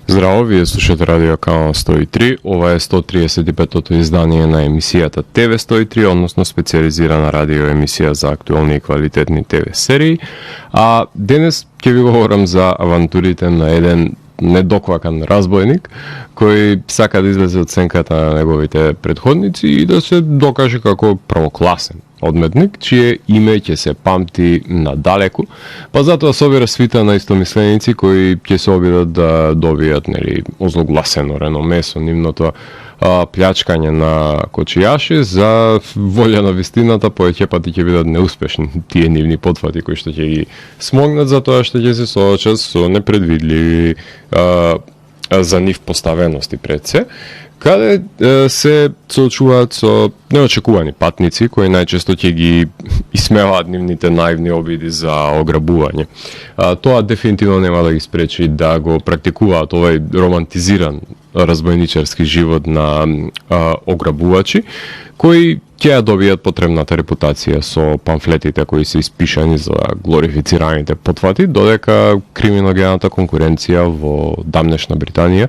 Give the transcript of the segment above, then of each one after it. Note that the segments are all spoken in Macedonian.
Здраво, вие слушате радио Канал 103. Ова е 135-тото издание на емисијата ТВ 103, односно специализирана радио емисија за актуелни и квалитетни ТВ серии. А денес ќе ви говорам за авантурите на еден недоквакан разбойник кој сака да излезе од сенката на неговите предходници и да се докаже како првокласен одметник, чие име ќе се памти надалеку, па затоа собира свита на истомисленици кои ќе се обидат да добијат озлогласено реноме со нивното плячкање на кочијаши за волја на вистината, повеќе пати ќе бидат неуспешни тие нивни потфати кои што ќе ги смогнат за тоа што ќе се соочат со непредвидливи за нив поставености пред се, каде се соочуваат со неочекувани патници кои најчесто ќе ги исмеваат нивните наивни обиди за ограбување. Тоа дефинитивно нема да ги спречи да го практикуваат овај романтизиран разбойничарски живот на ограбувачи, кои ќе ја добијат потребната репутација со памфлетите кои се испишани за глорифицираните потфати, додека криминогената конкуренција во дамнешна Британија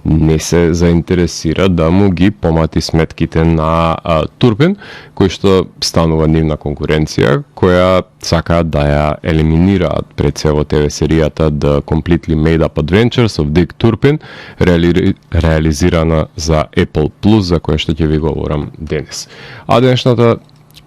не се заинтересира да му ги помати сметките на Турпин, кој што станува нивна конкуренција, која сакаат да ја елиминираат пред се во ТВ серијата The Completely Made Up Adventures of Dick Turpin, реализирана за Apple Plus, за која што ќе ви говорам денес. А денешната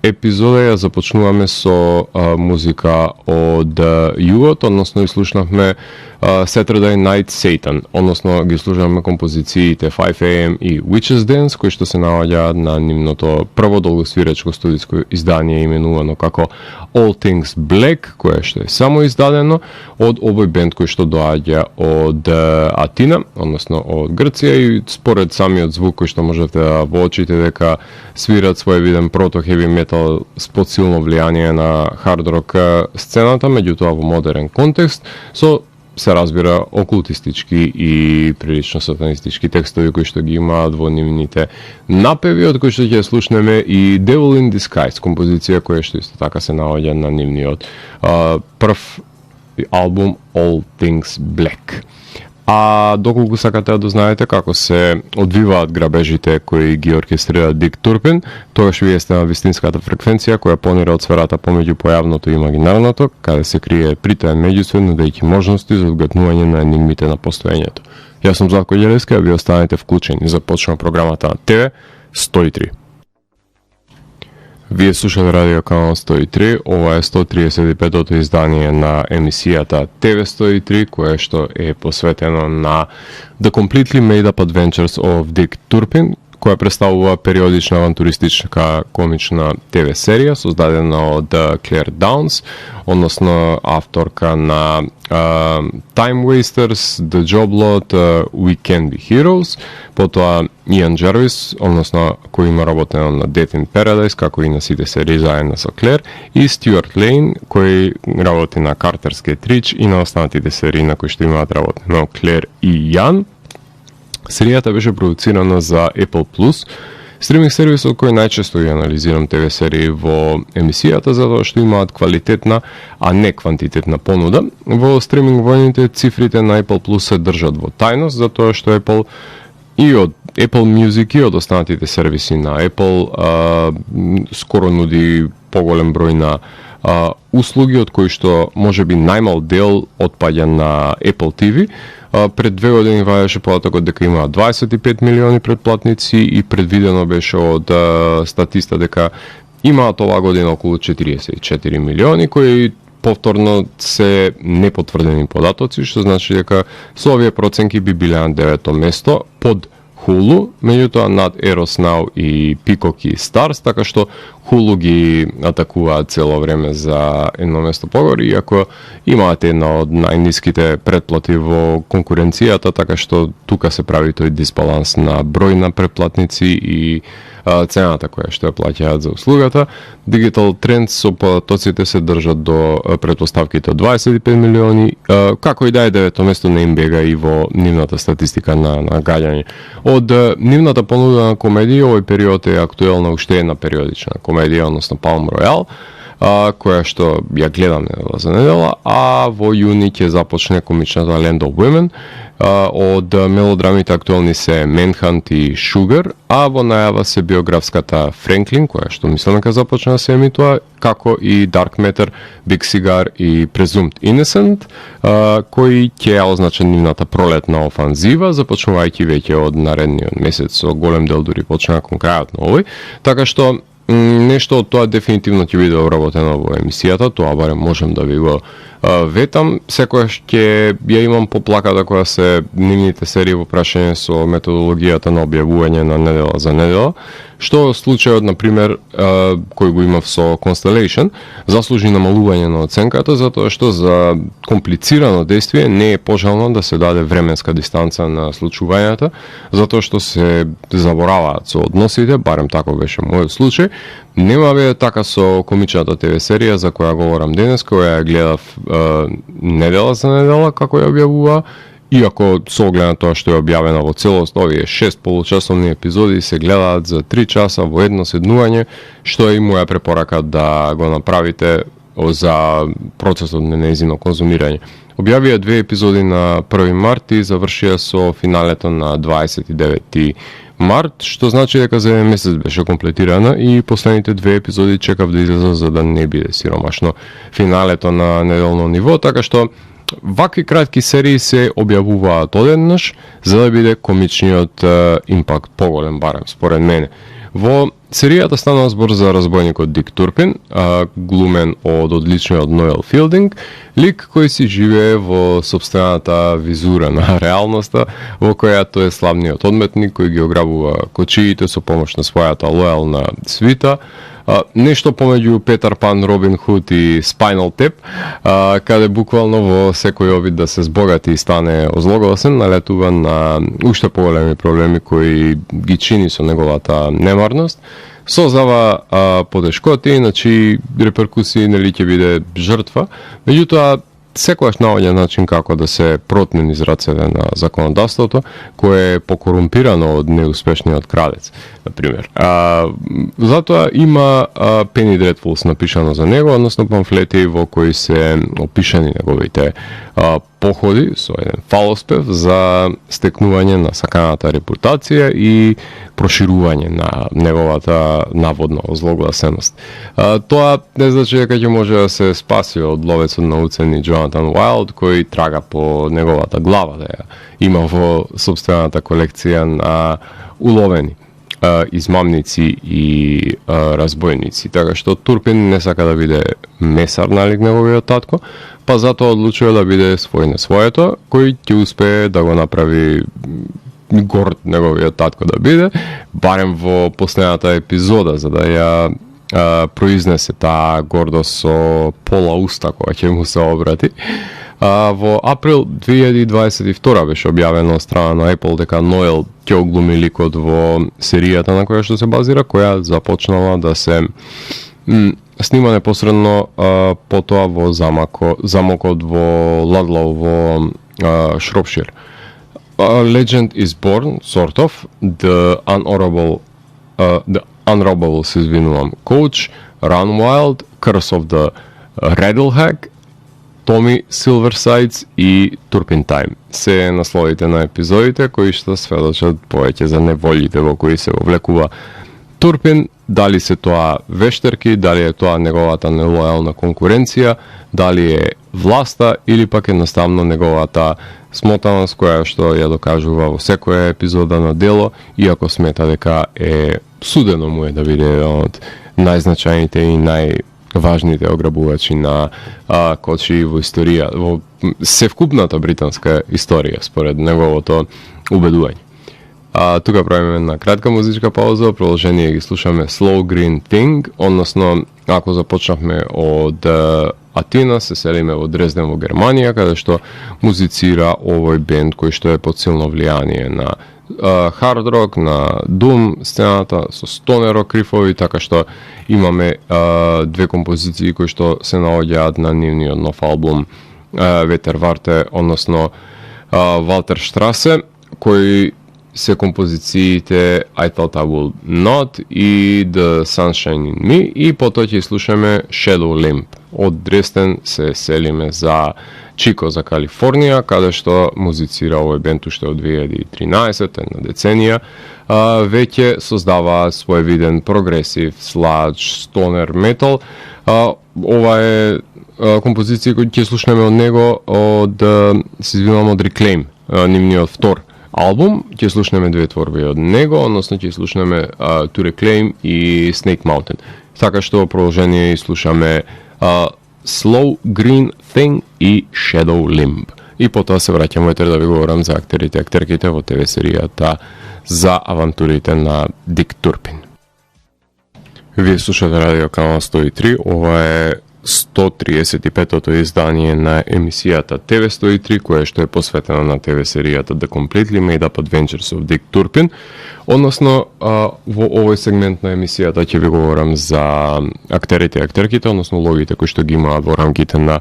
епизода ја започнуваме со музика од југот, односно слушнавме Saturday Night Satan, односно ги слушнавме композициите 5am и Witches Dance, кои што се наоѓаат на нивното прво долгосвирачко студиско издание именувано како All Things Black, кое што е само издадено од овој бенд кој што доаѓа од Атина, односно од Грција, и според самиот звук кој што можете да воочите дека свират своевиден прото-хеви метал с подсилно влијание на хард рок сцената, меѓутоа во модерен контекст, со се разбира окултистички и прилично сатанистички текстови кои што ги имаат во нивните напеви, од кои што ќе слушнеме и Devil in Disguise, композиција која што исто така се наоѓа на нивниот прв албум All Things Black. А доколку сакате да знаете како се одвиваат грабежите кои ги оркестрира Дик Турпин, тогаш вие сте на вистинската фреквенција која понира од сферата помеѓу појавното и имагинарното, каде се крие притаен меѓусвет, нудејќи можности за одгатнување на енигмите на постоењето. Јас сум Златко Ѓелевски, а вие останете вклучени. Започнува програмата на ТВ 103. Вие слушате радио Канал 103, ова е 135-тото издание на емисијата ТВ 103, кое што е посветено на The Completely Made Up Adventures of Dick Turpin, која представува периодична авантуристичка комична ТВ серија, создадена од Claire Downs, односно авторка на Time Wasters, The Job Lot, We Can Be Heroes, потоа Иан Джервис, односно кој има работено на Death in Paradise, како и на сите серии заедно со Клер, и Стюарт Лейн, кој работи на Carter's Gate Ridge и на останатите серии на кои што имаат работено Клер и Јан. Серијата беше продуцирана за Apple Plus, стриминг сервисот кој најчесто ја анализирам ТВ серии во емисијата, затоа што имаат квалитетна, а не квантитетна понуда. Во стриминг војните цифрите на Apple Plus се држат во тајност, затоа што Apple и од Apple Music и од останатите сервиси на Apple скоро нуди поголем број на услуги, од кои што можеби најмал дел отпаѓа на Apple TV. Пред 2 години ваѓаше податокот дека има 25 милиони претплатници и предвидено беше од статиста дека имаат оваа година околу 44 милиони, кои повторно се непотврдени податоци, што значи дека со овие проценки би биле на 9-то место под Hulu, меѓутоа над Eros Now и Peacock и Stars, така што Hulu ги атакуваат цело време за едно место погоре, иако имаат една од најниските претплати во конкуренцијата, така што тука се прави тој дисбаланс на број на претплатници и цената која што ја плаќаат за услугата. Digital Trends со податоците се држат до претпоставките од 25 милиони, како и да е 9-то место не им бега и во нивната статистика на гаѓање. Од нивната понуда на комедија, овој период е актуелна уште една периодична комедија, односно Palm Royale, која што ја гледам недела за недела, а во јуни ќе започне комичната Land of Women. Од мелодрамите актуелни се Manhunt и Sugar, а во најава се биографската Franklin, која што мислам дека започна да се емитува, како и Dark Matter, Big Cigar и Presumed Innocent, кои ќе означат нивната пролетна офанзива, започнувајќи веќе од наредниот месец, со голем дел дури почна кон крајот на овој, така што нешто од тоа дефинитивно ќе биде обработено во емисијата, тоа барем можем да ви го ветам. Секогаш ќе ја имам поплаката која се нивните серии во прашање со методологијата на објавување на недела за недела, што случајот, например, кој го имав со Constellation, заслужи намалување на оценката, затоа што за комплицирано действие не е пожелно да се даде временска дистанца на случувањата, затоа што се забораваат со односите, барем тако беше мојот случај. Нема бе така со комичната ТВ серија за која говорам денес, која ја гледав недела за недела како ја објавува, иако со оглед на тоа што е објавена во целост, овие 6 получасовни епизоди се гледаат за 3 часа во едно седнување, што е и моја препорака да го направите за процесот на нејзино конзумирање. Објавија 2 епизоди на 1 март и завршија со финалето на 29 март, што значи дека за 1 месец беше комплетирана и последните 2 епизоди чекав да излезат за да не биде сиромашно финалето на неделно ниво, така што вакви кратки серии се објавуваат одеднаш за да биде комичниот импакт поголем, барем според мене. Во серијата станува збор за разбойникот Дик Турпин, глумен од одличниот Ноел Филдинг, лик кој си живее во собствената визура на реалноста, во која тој е славниот одметник кој ги ограбува кочиите со помош на својата лојална свита, нешто помеѓу Петар Пан, Робин Худ и Spinal Tap, каде буквално во секој обид да се збогати и стане озлогласен, налетува на уште поголеми проблеми кои ги чини со неговата немарност, созава потешкоти, значи реперкусии, нели ќе биде жртва, меѓутоа секогаш наоѓа начин како да се протне низ рацете на законодавството, кое е покорумпирано од неуспешниот крадец, например. Затоа има Penny Dreadfuls напишано за него, односно памфлети во кои се опишани неговите походи со еден фалоспев за стекнување на саканата репутација и проширување на неговата наводна озлогласеност. Тоа не значи дека ќе може да се спаси од ловецот на уцени Джонатан Уайлд, кој трага по неговата глава да ја има во собствената колекција на уловени измамници и разбойници. Така што Турпин не сака да биде месар налик неговиот татко, па затоа одлучува да биде свој на своето, кој ќе успее да го направи горд неговиот татко да биде, барем во последната епизода, за да ја произнесе таа гордост со пола уста која ќе му се обрати. Во април 2022 беше објавено од страна на Apple дека Ноел ќе оглуми ликот во серијата на која што се базира, која започнала да се снима непосредно потоа во замокот во Ладлоу во Шропшир. Legend is born, sort of, the Unrobbable, се извинувам, Coach, Run Wild, Curse of the Rattlehack, Tommy Silversides и Turpin Time. Се насловите на епизодите кои што сведочат повеќе за неволите во кои се вовлекува Турпин, дали се тоа вештерки, дали е тоа неговата нелојална конкуренција, дали е власта или пак едноставно неговата смотаност која што ја докажува во секоја епизода на дело, иако смета дека е судено му е да биде еден од најзначајните и најважните ограбувачи на кочи во историја, во севкупната британска историја, според неговото убедување. Тука правиме една кратка музичка пауза, продолжение ги слушаме Slow Green Thing, односно ако започнавме од Атина, се селиме во Дрезден во Германија, каде што музицира овој бенд кој што е под силно влијание на хард рок, на дум сцената со стоner рок рифови, така што имаме две композиции кои што се наоѓаат на нивниот нов албум Ветер Варте, односно Валтер Штрасе, кој се композициите I Thought I Would Not и The Sunshine in Me, и потоа ќе слушаме Shadow Limb. Од Дрестен се селиме за Чико, за Калифорнија, каде што музицира овој бенд уште од 2013, една деценија. Веќе создава своевиден прогресив, сладж, стонер метал. Ова е композиција која ќе слушнеме од него се извинувам, од Reclaim, нивниот втор албум. Ќе слушнеме две творби од него, односно ќе слушнеме To Reclaim и Snake Mountain. Така што продолжение слушаме Slow Green Thing и Shadow Limb. И потоа се враќам да ви говорам за актерите и актерките во ТВ серијата за авантурите на Дик Турпин. Вие слушате радио канал 103, ова е 135-тото издание на емисијата ТВ 103, кое што е посветено на ТВ серијата The Completely Made Up Adventures of Dick Turpin. Односно, во овој сегмент на емисијата ќе ви говорам за актерите и актерките, односно логите кои што ги имаат во рамките на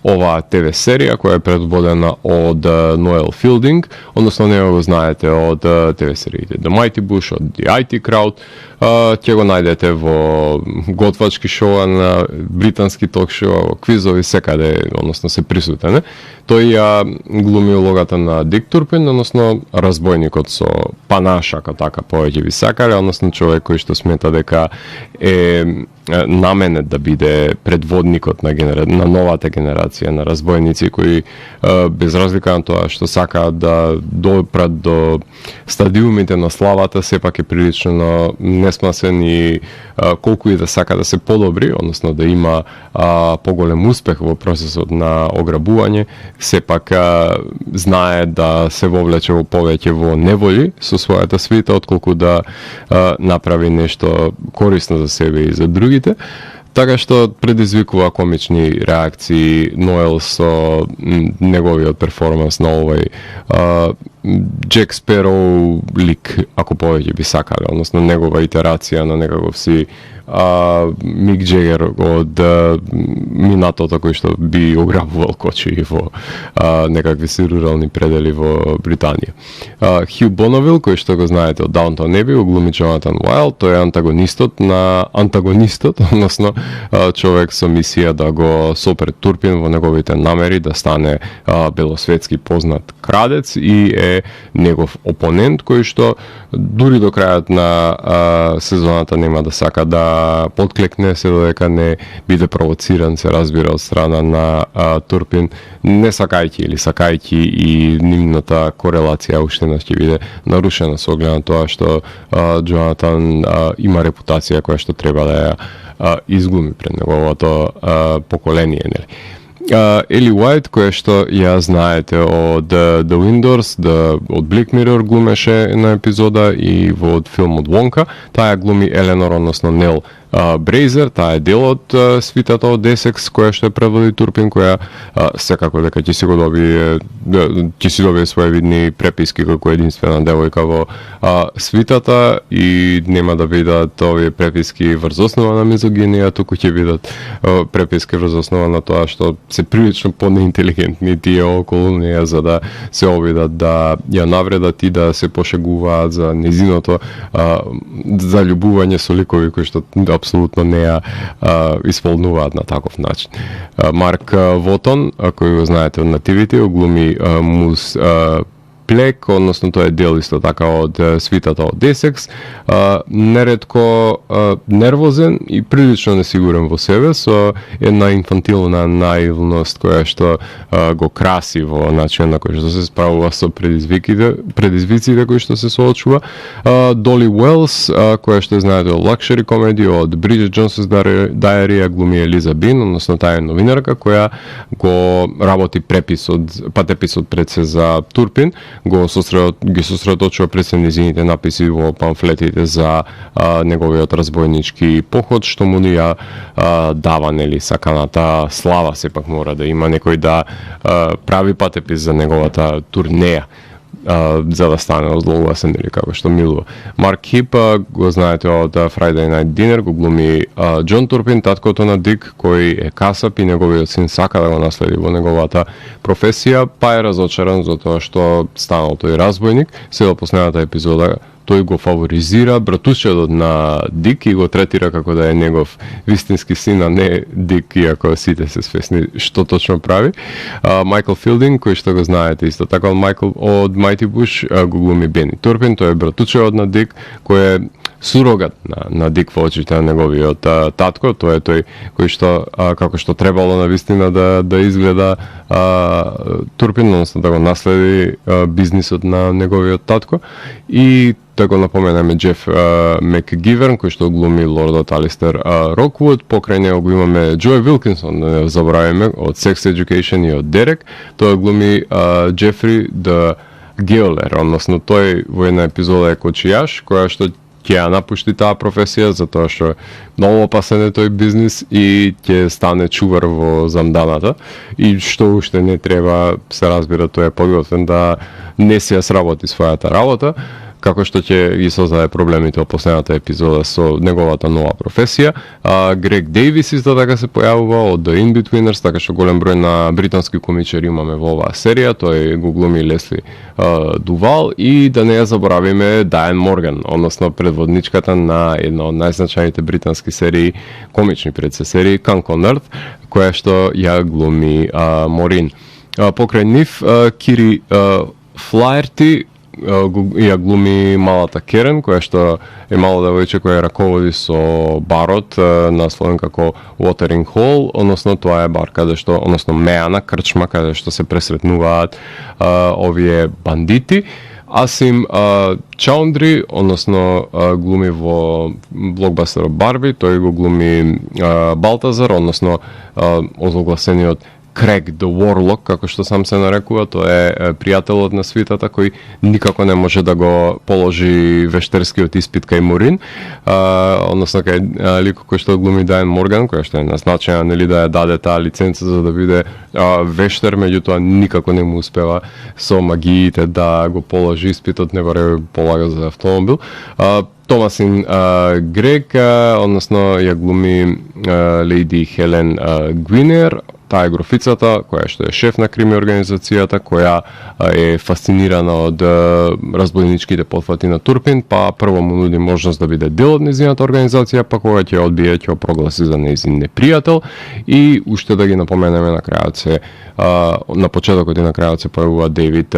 оваа ТВ серија, која е предводена од Ноел Филдинг, односно не го знаете од ТВ сериите The Mighty Bush, од The IT Crowd. Ќе го најдете во готвачки шоа, на британски ток шоа, квизови, секаде, односно се присутен. Тој ја глуми улогата на Дик Турпин, односно разбойникот со панаша, така повеќе би сакале, односно човек кој што смета дека е наменет да биде предводникот на новата генерација на разбойници кои без разлика на тоа што сакаат да допрат до стадиумите на славата, сепак е прилично несмасен и колку и да сака да се подобри, односно да има поголем успех во процесот на ограбување, сепак знае да се вовлече во повеќе во неволи со својата свита, отколку да направи нешто корисно за себе и за другите. Така што предизвикува комични реакции Ноел со неговиот перформанс на овој Джек Спероу лик, ако повеќе би сакале, односно негова итерација на некаков си Мик Джегер од минатото кој што би ограбувал кочи во некакви си рурални предели во Британија. Хју Боновил, кој што го знаете од Даунтон Еби, го глуми Джонатан Уайлд, тој е антагонистот, односно човек со мисија да го сопре Турпин во неговите намери да стане белосветски познат крадец и е негов опонент кој што дури до крајот на сезоната нема да сака да подклекне се додека не биде провоциран, се разбира, од страна на Турпин, не сакајќи или сакајќи, и нивната корелација уште ќе биде нарушена со оглед на тоа што Джонатан има репутација која што треба да ја изглуми пред неговото поколение, нели. Ели Уајт, која што ја знаете од The Windows, од Black Mirror глумеше една епизода и во филмот Вонка, таа глуми Еленор, односно Нел Брейзер, таа е дел од свитата од Essex, која што е преводи Турпин, која секако дека ќе си добие своевидни преписки како единствена девојка во свитата, и нема да бидат овие преписки врз основа на мизогинија, туку ќе бидат преписки врз основа на тоа што се прилично понеинтелигентни тие околу неја, за да се обидат да ја навредат и да се пошегуваат за незиното заљубување со ликови кои што апсолутно не ја исполнуваат на таков начин. Марк Вотон, кој го знаете од Nativity, оглуми Мус Плек, односно тој е дел исто така од свитата од Essex, неретко нервозен и прилично несигурен во себе, со една инфантилна наивност која што го краси во начин на кој што се справува со предизвиците кои што се соочува. Доли Уелс, која што знаете од Luxury Comedy, од Bridget Jones's Diary, глуми Елиза Бин, односно таа е новинарка која го работи патеписот пред се за Турпин, ги сосредоточува пред се незините написи во памфлетите за неговиот разбойнички поход, што му ја дава, нели, саканата слава. Сепак мора да има некој да прави патепис за неговата турнеја. за да стане озлогласен или како што милува. Марк Хип го знаете од Friday Night Dinner, го глуми Џон Турпин, таткото на Дик, кој е касап и неговиот син сака да го наследи во неговата професија, па е разочаран за тоа што станал тој разбойник. Сега последната епизода тој го фаворизира братучедот на Дик и го третира како да е негов вистински син, а не Дик, иако сите се свесни што точно прави. Майкл Филдинг, кој што го знаете исто така Майкл од Mighty Bush, го глуми Бени Турпин, тој е братучедот на Дик, кој е сурогат на Дик во очите на неговиот татко. Тој е тој кој што како што требало на вистина да изгледа Турпин, односно да го наследи бизнисот на неговиот татко. И да го напоменаме Джеф Макгиверн, кој што глуми лордот Алистер Роквуд. Покрај него го имаме Джој Вилкинсон, да не забораваме, од Sex Education и од Дерек. Тој глуми Джефри Д. Геолер, односно тој во една епизода е кочијаш, која што ќе ја напушти таа професија затоа што многу опасен е тој бизнис и ќе стане чувар во замданата, и што уште не треба, се разбира, тој е подготвен да не си ја сработи својата работа, како што ќе ги создаде проблемите во последната епизода со неговата нова професија. Грег Дейвис исто така се појавува од The In-Betweeners, така што голем број на британски комичари имаме во оваа серија. Тој го глуми Лесли Дувал и да не ја заборавиме Дайан Морган, односно предводничката на една од најзначајните британски серии, комични предсесерии, Kunk on Earth, која што ја глуми Морин. Покрај нив Кири Флаерти ја глуми малата Керен, која што е мало девојче која раководи со барот насловен како Watering Hole, односно тоа е бар каде што, односно мејана крчма каде што се пресретнуваат овие бандити. Асим Чаундри, односно глуми во блокбастерот Барби, тој го глуми Балтазар, односно озлогласениот Крег the Warlock, како што сам се нарекува. Тоа е пријателот на свитата кој никако не може да го положи вештерскиот испит кај Морин, односно кај ликот кој што глуми Дайан Морган, која што е назначена нели да ја даде таа лиценца за да биде вештер, меѓутоа никако не му успева со магиите да го положи испитот, не баре полага за автомобил. Томасин Грег, односно ја глуми леди Хелен Гвинер. Таа е грофицата, која што е шеф на крими организацијата, која е фасцинирана од разбойничките потфати на Турпин, па прво му нуди можност да биде дел од нејзината организација, па кога ќе одбие, ќе прогласи за нејзин непријател. И уште да ги напоменеме на крајот се, на почетокот и на крајот се појавува Дейвид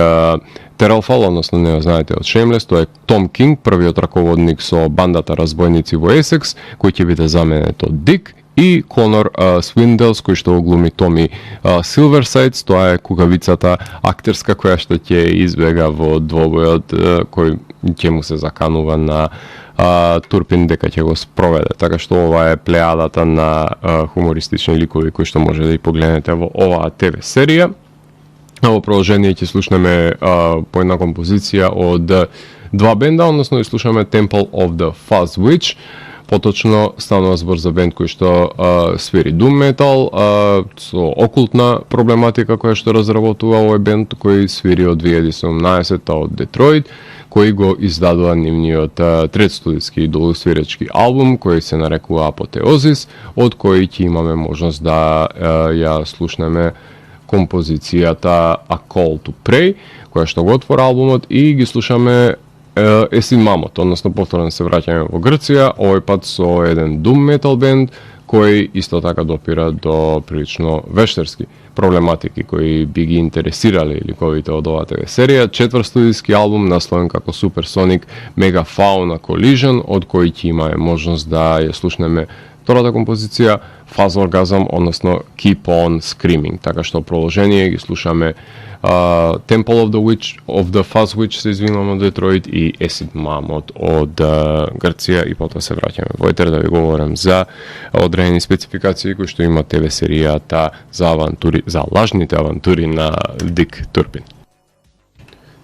Тералфал, односно не знаете од Shameless, тоа е Том Кинг, првиот раководник со бандата разбойници во Есекс, кој ќе биде заменет од Дик, и Конор Свинделс, кој што го глуми Томи Силверсайдс. Тоа е кугавицата актерска која што ќе избега во двобојот кој ќе му се заканува на Турпин дека ќе го спроведе. Така што ова е плеадата на хумористични ликови кои што може да ги погледнете во оваа ТВ серија. Во продолжение ќе слушнеме по една композиција од два бенда, односно ќе слушаме Temple of the Fuzz Witch. Поточно станува збор за бенд кој што свири doom metal со окултна проблематика која што разработува овој бенд, кој свири од 2017 од Детройт, кој го издадува нивниот трет студиски долгосвиречки албум кој се нарекува Апотеозис, од кој ќе имаме можност да ја слушнеме композицијата A Call to Pray, која што го отвора албумот, и ги слушаме Есин Мамот, односно повторно се враќаме во Грција, овој пат со еден doom metal бенд кој исто така допира до прилично вештерски проблематики кои би ги интересирале ликовите од оваа ТВ серија. Четврт студиски албум насловен како Supersonic Megafauna Collision, од кој ќе имаме можност да ја слушнеме втората композиција Fuzz Orgasm, односно Keep on Screaming. Така што продолжение ги слушаме Temple of the Fuzz Witch, се извинувам, од Детройт, и Acid Mammoth од Грција, и потоа се враќаме во етер да ви говорам за одредени спецификации кои што има ТВ серијата за авантури, за лажните авантури на Дик Турпин.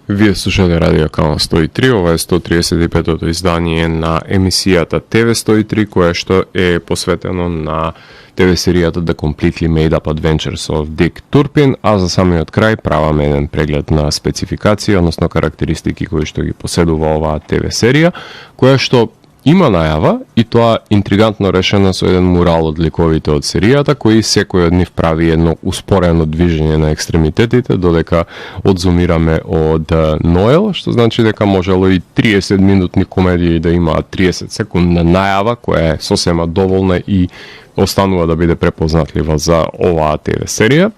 Вие слушате Радио Канал 103, ова е 135-тото издание на емисијата TV 103, која што е посветено на TV серијата The Completely Made Up Adventures of Dick Turpin, а за самиот крај праваме еден преглед на спецификации, односно карактеристики кои што ги поседува оваа TV серија, која што има најава и тоа интригантно решено со еден мурал од ликовите од серијата, кои секој од нив прави едно успорено движење на екстремитетите, додека одзумираме од Ноел, што значи дека можело и 30 минутни комедии да имаат 30 секундна најава, која е сосема доволна и останува да биде препознатлива за оваа ТВ серија.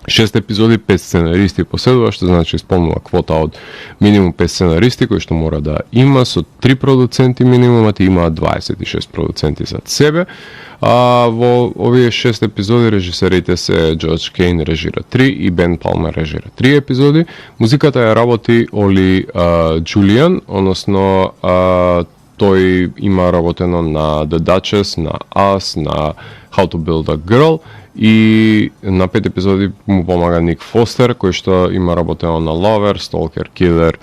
6 епизоди, 5 сценаристи поседува, што значи исполнува квота од минимум 5 сценаристи, кои што мора да има, со 3 продуценти минимумот и имаат 26 продуценти зад себе. Во овие 6 епизоди режисерите се Джордж Кейн режира 3 и Бен Палмер режира 3 епизоди. Музиката ја работи Оли Джулиан, односно тој има работено на The Duchess, на Us, на How to Build a Girl, и на 5 епизоди му помага Ник Фостер, кој што има работено на Lover, Stalker, Killer,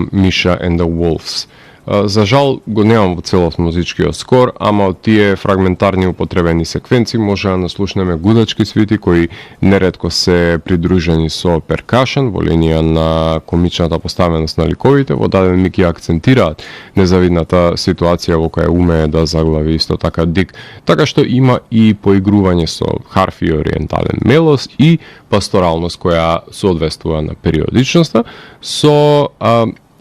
Misha and the Wolves. За жал го немам во целост музичкиот скор, ама од тие фрагментарни употребени секвенции може да наслушнеме гудачки свити кои неретко се придружени со перкашен во линија на комичната поставеност на ликовите, во даден миг ја акцентираат незавидната ситуација во која умее да заглави исто така Дик, така што има и поигрување со харфи и ориентален мелос и пасторалност која соодветствува на периодичноста со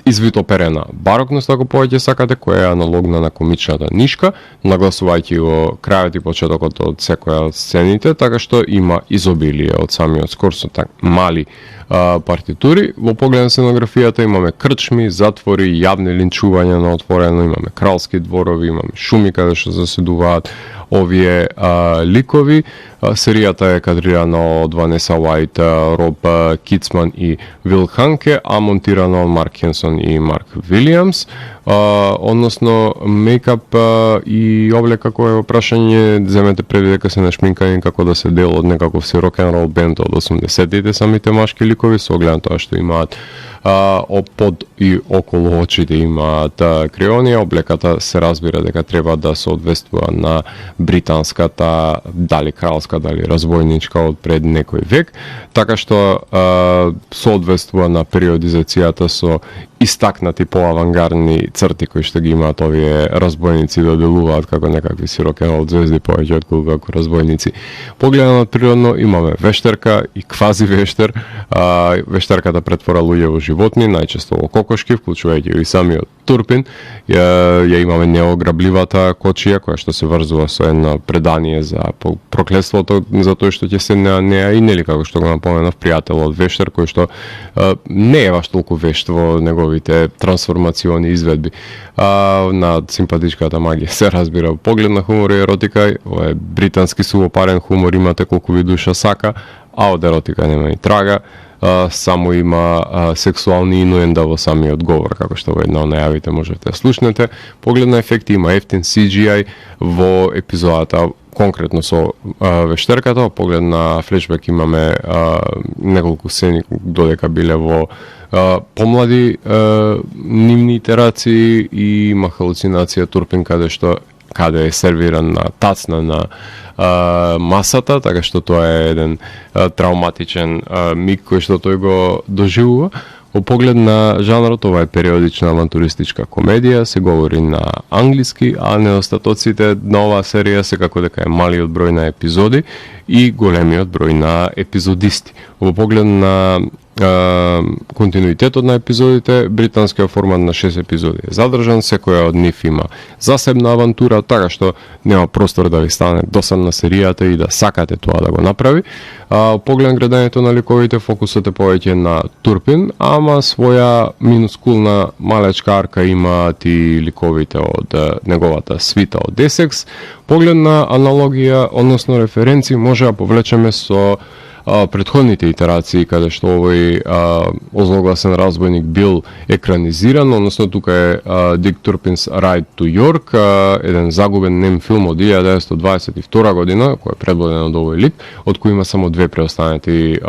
извитоперена барокност, ако повеќе сакате, која е аналогна на комичната нишка, нагласувајќи го крајот и почетокот од секоја од сцените, така што има изобилие од самиот скор со мали партитури. Во поглед на сценографијата имаме крчми, затвори, јавни линчувања на отворено, имаме кралски дворови, имаме шуми каде што заседуваат овие ликови. Серијата е кадрирана од Ванеса Уајт, Роб Кицман и Вил Ханке, а монтирана од Марк Хенсон и Марк Вилиамс. Односно, мейкап и облека кој е прашање, земете преди дека се нашминкани како да се дел од некаков си рок-н-рол бенд од 80-тите, самите машки ликови, со оглед на тоа што имаат под и околу очите имаат креонија, облеката се разбира дека треба да соодветствува на британската, дали кралска, дали разбойничка од пред некој век, така што соодветствува на периодизацијата со истакнати поавангардни црти кои што ги имаат овие разбойници да делуваат како некакви си рок-н-рол звезди повеќе отколку како разбойници. Погледано природно имаме вештерка и квази вештер. Вештерката претвора луѓе во животни, најчесто во кокошки, вклучувајќи и самиот Турпин. Ја имаме неограбливата кочија која што се врзува со едно предание за проклетството за тоа што ќе седне на неа и нели како што го напоменав пријателот вештер кој што не е баш толку вешт во неговите трансформациони изведби. На симпатичката магија се разбира поглед на хумор и еротика, ова е британски сувопарен хумор, имате колку ви душа сака, а од еротика нема и трага. Само има сексуални инуенда во самиот говор, како што во една од најавите можете да слушнете. Поглед на ефекти има ефтин CGI во епизодата, конкретно со вештерката. Во поглед на флешбек имаме неколку сцени додека биле во помлади нивни итерации и има халуцинација Турпин каде е сервиран на тацна на масата, така што тоа е еден травматичен миг кој што тој го доживува. Во поглед на жанрот, ова е периодична авантуристичка комедија, се говори на англиски, а недостатоците на оваа серија се како дека е малиот број на епизоди и големиот број на епизодисти. Во поглед на континуитетот на епизодите, британскиот формат на 6 епизоди е задржан, секоја од нив има засебна авантура, така што нема простор да ви стане досадна серијата и да сакате тоа да го направи. Поглед на градањето на ликовите, фокусот е повеќе на Турпин, ама своја минускулна малечка арка имаат и ликовите од неговата свита од Есекс. Поглед на аналогија, односно референци, може да повлечеме со претходните итерации каде што овој озлогласен разбойник бил екранизиран, односно тука е Дик Турпин's Ride to York, еден загубен нем филм од 1922 година, кој е предводен од овој лик, од кој има само две преостанати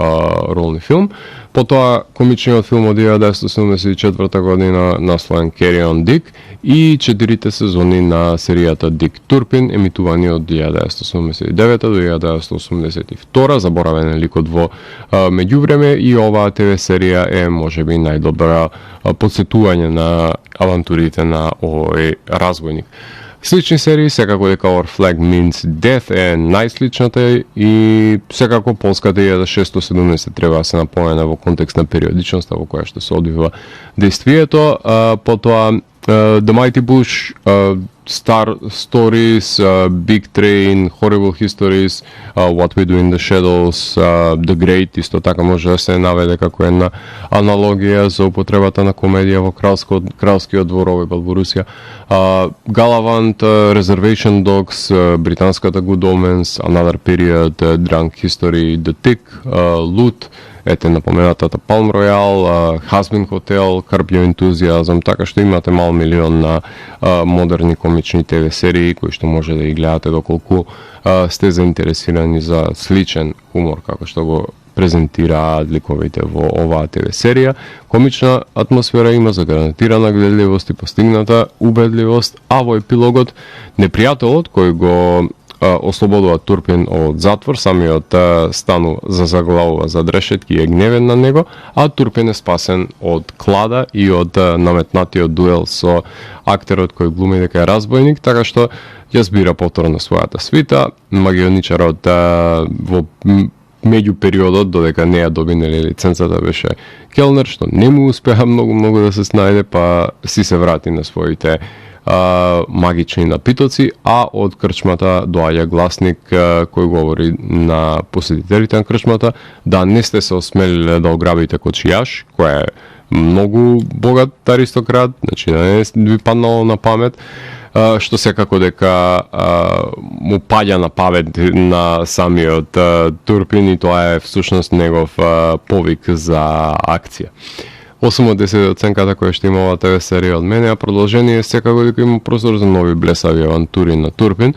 ролни филм. Потоа комичниот филм од 1974 година насловен Carry on Dick и 4 сезони на серијата Дик Турпин, емитувани од 1979 до 1982, заборавен е ликот во меѓувреме и оваа ТВ серија е можеби најдобра подсетување на авантурите на овој разбойник. Слични серии, секако дека Our Flag Means Death е најсличната и секако полската 1670 треба да се напомена во контекст на периодичноста во која што се одвива действието. Потоа The Mighty Bush, Star Stories, Big Train, Horrible Histories, What We Do in the Shadows, The Great, исто така може да се наведе како една аналогија за употребата на комедија во кралскиот двор, овој во Русија. Galavant, Reservation Dogs, британската Good Omens, Another Period, Drunk History, The Tick, Loot, ете напоменатата Palm Royale, Hazbin Hotel, Curb Your Enthusiasm, така што имате мал милион на модерни комични ТВ серии кои што може да ги гледате доколку сте заинтересирани за сличен хумор како што го презентираат ликовите во оваа ТВ серија. Комична атмосфера има, загарантирана гледливост и постигната убедливост, а во епилогот непријателот кој го ослободува Турпин од затвор, самиот заглавува за дрешетки и е гневен на него, а Турпин е спасен од клада и од наметнатиот дуел со актерот кој глуми дека е разбойник, така што ја збира повторно својата свита. Магионичарот во меѓу периодот, додека не ја доби лиценцата, беше келнер, што не му успеа многу да се снајде, па си се врати на своите магични напитоци, а од крчмата доаѓа гласник кој говори на посетителите на крчмата да не сте се осмелиле да ограбите кочијаш, кој е многу богат аристократ, значи да не ви паднало на памет, што секако дека му паѓа на памет на самиот Турпин и тоа е всушност негов повик за акција. 8 од 10 оценката која што има оваа ТВ серија од мене, а продолжение секако дека има простор за нови блесави авантури на Турпин.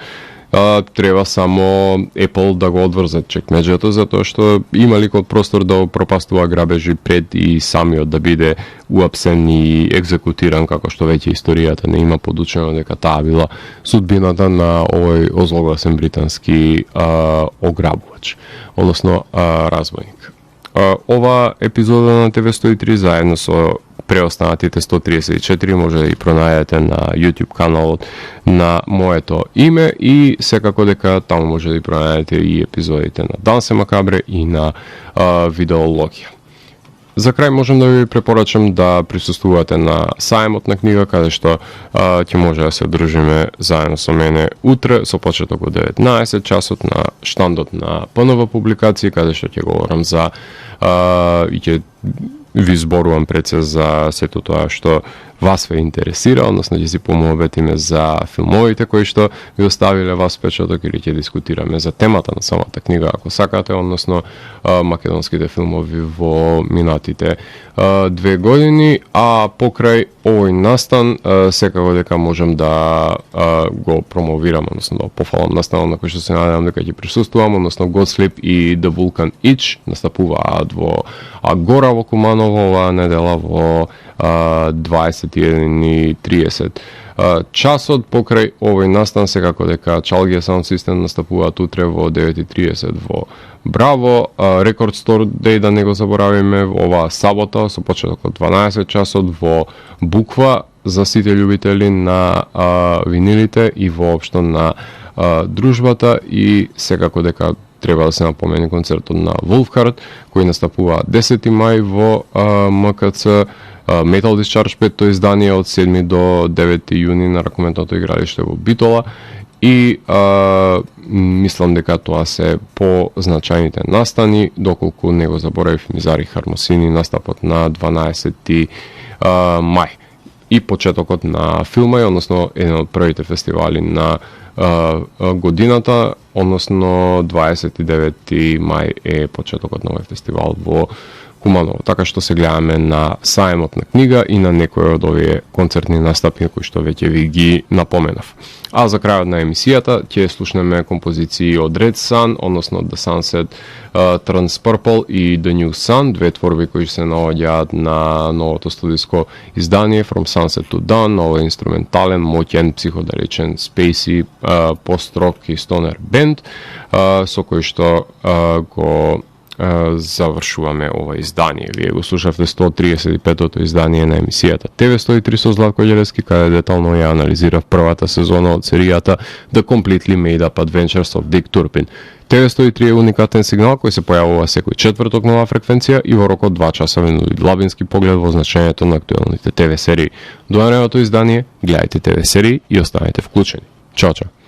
Треба само Apple да го одврзат чекмеџето, затоа што има ликот простор да пропастува грабежи пред и самиот да биде уапсен и екзекутиран, како што веќе историјата не има подучено дека таа била судбината на овој озлогласен британски ограбувач, односно разбойник. Ова епизода на ТВ103 заедно со преостанатите 134 може да ги пронајдете на YouTube каналот на моето име и секако дека таму може да ги пронајдете и епизодите на Дансе Макабре и на Видеологија. За крај можам да ви препорачам да присуствувате на сајмот на книга, каде што ќе може да се дружиме заедно со мене утре со почеток од 19 часот на штандот на ПНВ публикации, каде што ќе говорам за и ќе ви зборувам пред се за сето тоа што вас ве интересира, односно ќе си помоветиме за филмовите кои што ви оставиле вас печаток или ќе дискутираме за темата на самата книга ако сакате, односно македонските филмови во минатите 2 години, а покрај овој настан секако дека можам да го промовирам, односно да пофалам настанот на кој што се надевам дека ќе присуствувам, односно God Sleep и The Vulcan Itch настапуваат во Агора во Куманово оваа недела во 21:30 часот. Покрај овој настан секако дека Чалгија Sound System настапуваат утре во 9:30 во Браво. Record Store Day, да не го заборавиме, оваа сабота со почеток од 12 часот во Буква за сите љубители на винилите и воопшто на дружбата, и секако дека треба да се напомени концертот на Wolfhard кој настапува 10 мај во МКЦ. Metal Discharge 5-то издание од 7 до 9 јуни на ракометното игралиште во Битола, и мислам дека тоа се позначајните настани, доколку не го заборавив Мизари Хармосини настапот на 12 мај и почетокот на филма, односно еден од првите фестивали на годината односно 29 мај е почетокот на овој фестивал во Куманово. Така што се гледаме на сајмот на книга и на некои од овие концертни настапи кои што веќе ви ги напоменав. А за крајот на емисијата ќе слушнеме композиции од Red Sun, односно The Sunset Turns Purple и The New Sun, две творби кои се наоѓаат на новото студиско издание From Sunset to Dawn, овој инструментален, моќен, психоделичен, спейси, пост-рок и стонер бенд, со кој што го завршуваме ова издание. Вие го слушавте 135-тото издание на емисијата ТВ 103 со Златко Ѓелевски, каде детално ја анализирав првата сезона од серијата The Completely Made Up Adventures of Dick Turpin. ТВ 103 е уникатен сигнал кој се појавува секој четврток нова фреквенција и во рок од 2 часа ви нуди длабински поглед во значењето на актуелните ТВ серии. До наредното издание, гледајте ТВ серии и останете вклучени. Чао, чао!